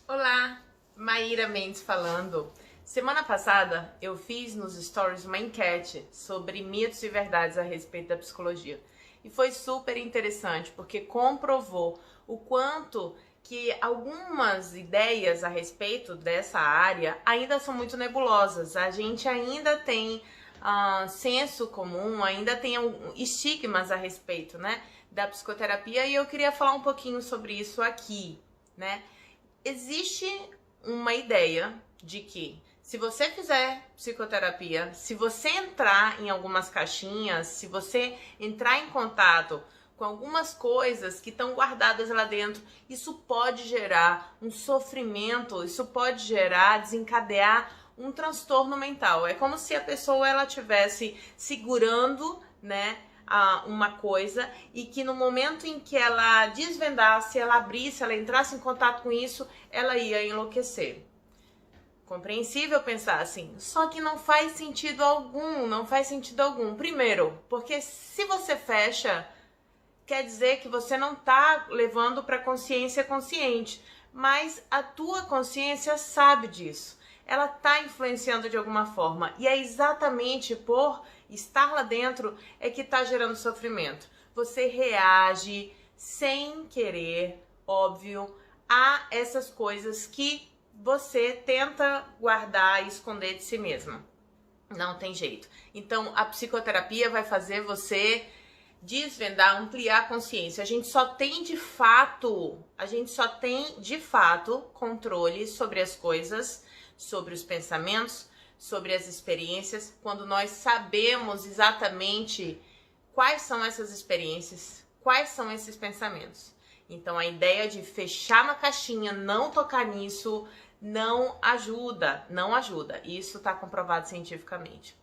Olá, Maíra Mendes falando. Semana passada eu fiz nos stories uma enquete sobre mitos e verdades a respeito da psicologia. E foi super interessante porque comprovou o quanto que algumas ideias a respeito dessa área ainda são muito nebulosas. A gente ainda tem senso comum, ainda tem estigmas a respeito, né, da psicoterapia, e eu queria falar um pouquinho sobre isso aqui, né? Existe uma ideia de que se você fizer psicoterapia, se você entrar em algumas caixinhas, se você entrar em contato com algumas coisas que estão guardadas lá dentro, isso pode gerar um sofrimento, isso pode gerar, desencadear um transtorno mental. É como se a pessoa ela tivesse segurando, né, uma coisa, e que no momento em que ela desvendasse, ela abrisse, ela entrasse em contato com isso, ela ia enlouquecer. Compreensível pensar assim, só que não faz sentido algum, não faz sentido algum. Primeiro, porque se você fecha, quer dizer que você não está levando para consciência consciente, mas a tua consciência sabe disso. Ela está influenciando de alguma forma, e é exatamente por estar lá dentro é que está gerando sofrimento. Você reage sem querer, óbvio, a essas coisas que você tenta guardar e esconder de si mesma. Não tem jeito. Então, a psicoterapia vai fazer você desvendar, ampliar a consciência. A gente só tem de fato controle sobre as coisas, sobre os pensamentos, sobre as experiências, quando nós sabemos exatamente quais são essas experiências, quais são esses pensamentos. Então a ideia de fechar uma caixinha, não tocar nisso, não ajuda, não ajuda. Isso está comprovado cientificamente.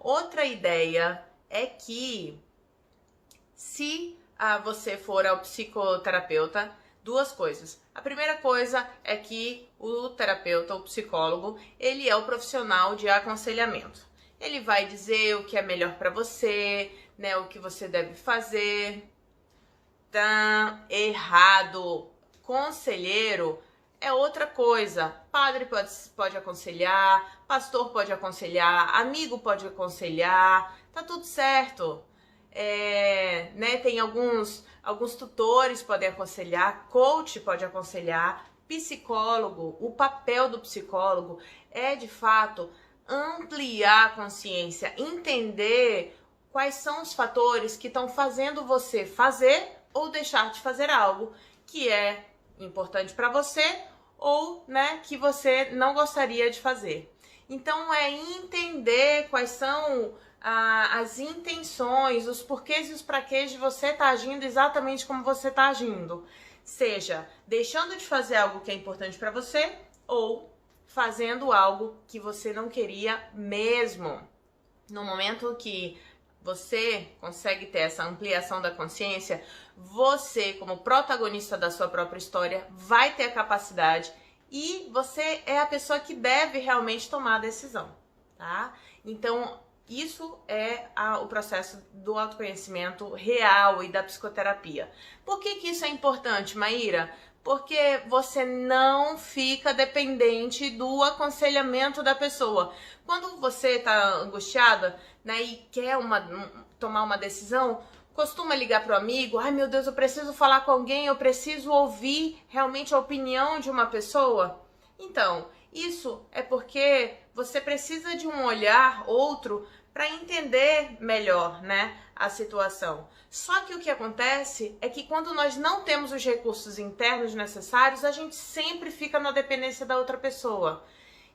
Outra ideia é que se você for ao psicoterapeuta, duas coisas. A primeira coisa é que o terapeuta, o psicólogo, ele é o profissional de aconselhamento. Ele vai dizer o que é melhor para você, né, o que você deve fazer. Tá errado. Conselheiro é outra coisa. Padre pode aconselhar, pastor pode aconselhar, amigo pode aconselhar, tá tudo certo. Né, tem alguns tutores podem aconselhar, coach pode aconselhar, psicólogo. O papel do psicólogo é de fato ampliar a consciência, entender quais são os fatores que estão fazendo você fazer ou deixar de fazer algo que é importante para você, ou, né, que você não gostaria de fazer. Então é entender quais são as intenções, os porquês e os praquês de você estar agindo exatamente como você está agindo. Seja deixando de fazer algo que é importante para você, ou fazendo algo que você não queria mesmo. No momento que você consegue ter essa ampliação da consciência, você, como protagonista da sua própria história, vai ter a capacidade, e você é a pessoa que deve realmente tomar a decisão, tá? Então, isso é o processo do autoconhecimento real e da psicoterapia. Por que isso é importante, Maíra? Porque você não fica dependente do aconselhamento da pessoa. Quando você está angustiada, né, e quer tomar uma decisão, costuma ligar para o amigo, ai meu Deus, eu preciso falar com alguém, eu preciso ouvir realmente a opinião de uma pessoa. Então, isso é porque você precisa de um olhar outro para entender melhor, né, a situação. Só que o que acontece é que quando nós não temos os recursos internos necessários, a gente sempre fica na dependência da outra pessoa.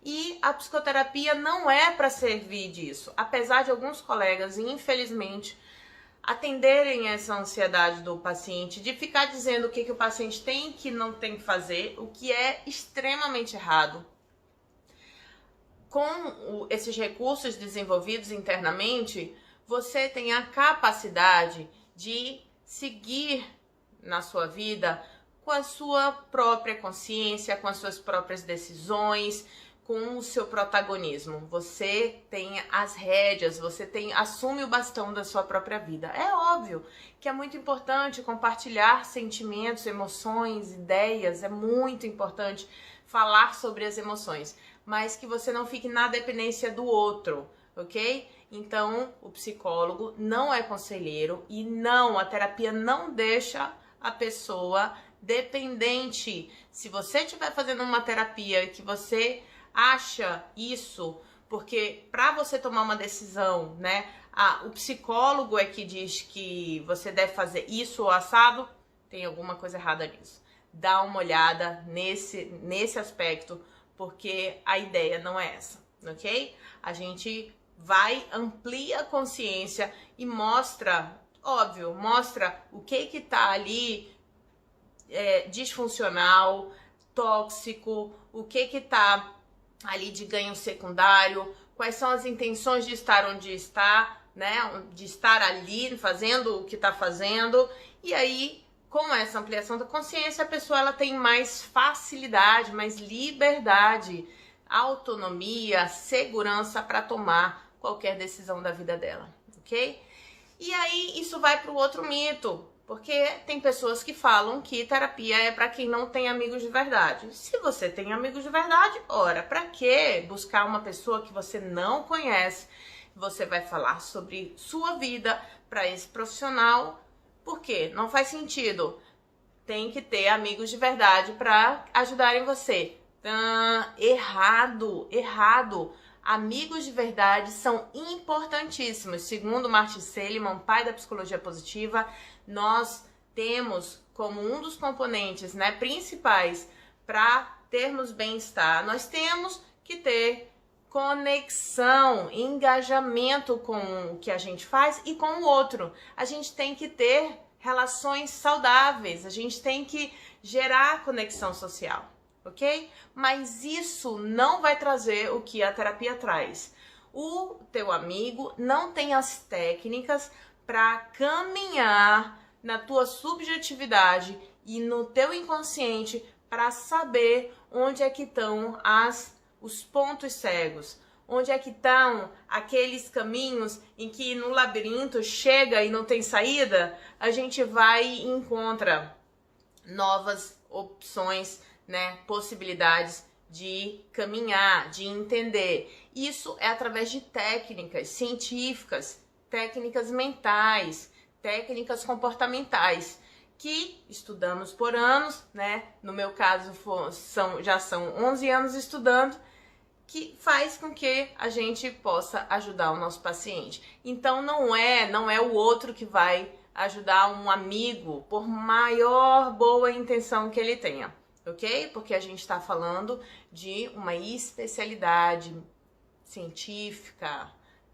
E a psicoterapia não é para servir disso, apesar de alguns colegas, infelizmente, atenderem essa ansiedade do paciente, de ficar dizendo o que o paciente tem e que não tem que fazer, o que é extremamente errado. Com esses recursos desenvolvidos internamente, você tem a capacidade de seguir na sua vida com a sua própria consciência, com as suas próprias decisões, com o seu protagonismo. Você tem as rédeas, você assume o bastão da sua própria vida. É óbvio que é muito importante compartilhar sentimentos, emoções, ideias, é muito importante falar sobre as emoções, mas que você não fique na dependência do outro, ok? Então, o psicólogo não é conselheiro e a terapia não deixa a pessoa dependente. Se você estiver fazendo uma terapia que você acha isso, porque para você tomar uma decisão, né, o psicólogo é que diz que você deve fazer isso ou assado, tem alguma coisa errada nisso. Dá uma olhada nesse aspecto, porque a ideia não é essa, ok? A gente amplia a consciência e mostra o que tá ali disfuncional, tóxico, o que tá ali de ganho secundário, quais são as intenções de estar onde está, né? De estar ali fazendo o que está fazendo. E aí, com essa ampliação da consciência, a pessoa ela tem mais facilidade, mais liberdade, autonomia, segurança para tomar qualquer decisão da vida dela, ok? E aí isso vai para o outro mito, porque tem pessoas que falam que terapia é para quem não tem amigos de verdade. Se você tem amigos de verdade, ora, para que buscar uma pessoa que você não conhece? Você vai falar sobre sua vida para esse profissional, por quê? Não faz sentido. Tem que ter amigos de verdade para ajudarem você. Errado. Amigos de verdade são importantíssimos. Segundo Martin Seligman, pai da psicologia positiva, nós temos como um dos componentes, né, principais para termos bem-estar, nós temos que ter conexão, engajamento com o que a gente faz e com o outro. A gente tem que ter relações saudáveis, a gente tem que gerar conexão social. Ok? Mas isso não vai trazer o que a terapia traz. O teu amigo não tem as técnicas para caminhar na tua subjetividade e no teu inconsciente para saber onde é que estão os pontos cegos, onde é que estão aqueles caminhos em que no labirinto chega e não tem saída, a gente vai e encontra novas opções, né, possibilidades de caminhar, de entender. Isso é através de técnicas científicas, técnicas mentais, técnicas comportamentais, que estudamos por anos, né? No meu caso já são 11 anos estudando, que faz com que a gente possa ajudar o nosso paciente. Então não é o outro que vai ajudar um amigo, por maior boa intenção que ele tenha. Ok? Porque a gente está falando de uma especialidade científica,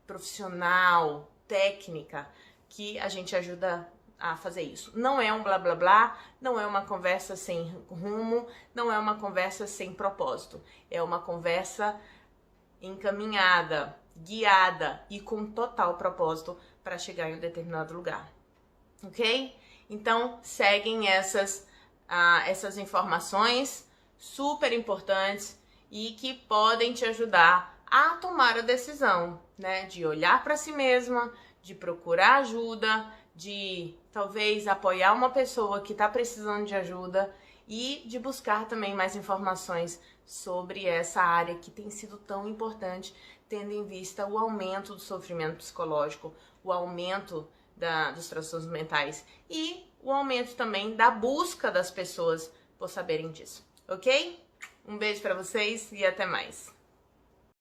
profissional, técnica, que a gente ajuda a fazer isso. Não é um blá blá blá, não é uma conversa sem rumo, não é uma conversa sem propósito. É uma conversa encaminhada, guiada e com total propósito para chegar em um determinado lugar. Ok? Então, seguem essas informações super importantes e que podem te ajudar a tomar a decisão, né? De olhar para si mesma, de procurar ajuda, de talvez apoiar uma pessoa que está precisando de ajuda e de buscar também mais informações sobre essa área que tem sido tão importante, tendo em vista o aumento do sofrimento psicológico, o aumento dos transtornos mentais e o aumento também da busca das pessoas por saberem disso, ok? Um beijo para vocês e até mais!